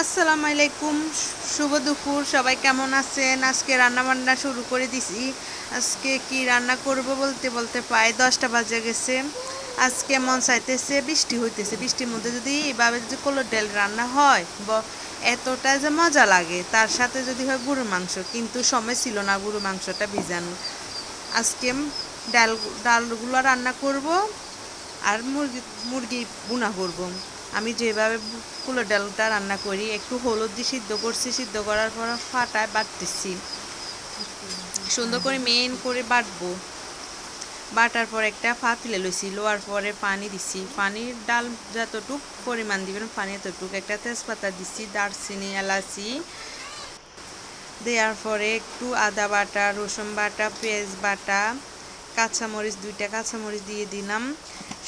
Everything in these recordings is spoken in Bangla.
আসসালামু আলাইকুম, শুভ দুপুর। সবাই কেমন আছেন? আজকে রান্না বান্না শুরু করে দিছি। আজকে কি রান্না করব বলতে বলতে প্রায় 10টা বাজে গেছে। আজকে মন চাইতেছে, বৃষ্টি হইতেছে, বৃষ্টির মধ্যে যদি এভাবে যদি কলর ডাল রান্না হয় এতটা যে মজা লাগে, তার সাথে যদি হয় গরুর মাংস, কিন্তু সময় ছিল না গরুর মাংসটা ভিজানো। আজকে ডাল ডালগুলো রান্না করব আর মুরগি মুরগি ভুনা করব। আমি যেভাবে কুলো ডালটা রান্না করি, একটু হলুদ দিয়ে সিদ্ধ করছি, সিদ্ধ করার পর ফাটায় বাটতেছি, সুন্দর করে মেন করে বাটবো। বাটার পর একটা পাতিলে লইছি, লোয়ার পরে পানি দিছি, পানির ডাল যতটুক পরিমাণ দিবেন পানি এতটুক। একটা তেজপাতা দিছি, দারচিনি, এলাচি দেওয়ার পরে একটু আদা বাটা, রসুন বাটা, পেঁয়াজ বাটা, কাঁচামরিচ, 2টা কাঁচামরিচ দিয়ে দিলাম।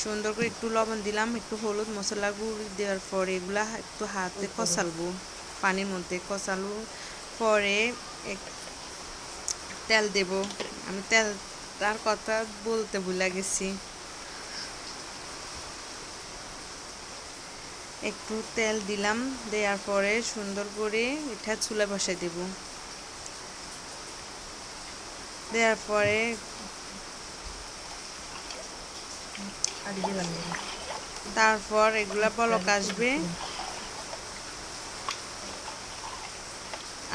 সুন্দর করে একটু লবণ দিলাম, একটু হলুদ, মশলা গুঁড়ি দেওয়ার পরে এগুলা একটু হাতে কষালবো, পানির মধ্যে কষালবো। পরে তেল দেব। আমি তেলটার কথা বলতে ভুলে গেছি। একটু তেল দিলাম, দেওয়ার পরে সুন্দর করে এটা চুলা বসাই দেব। দেওয়ার পরে তারপর এগুলা বলক আসবে,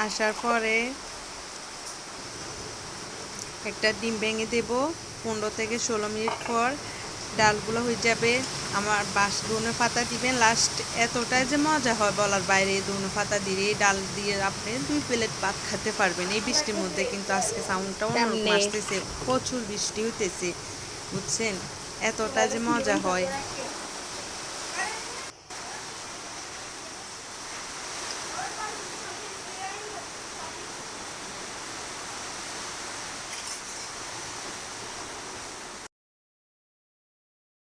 আসার পরে একটা ডিম ভেঙে দেব। 15 থেকে 16 মিনিট পর ডালগুলো হয়ে যাবে। আমার ধনে পাতা দিবেন লাস্ট, এতটাই যে মজা হয় বলার বাইরে। ধনে পাতা দিয়ে ডাল দিয়ে আপনি 2 প্লেট ভাত খেতে পারবেন এই বৃষ্টির মধ্যে। কিন্তু আজকে সাউন্ডটা অন্যরকম আসতেছে, প্রচুর বৃষ্টি হইতেছে, বুঝছেন? এতটা যে মজা হয়।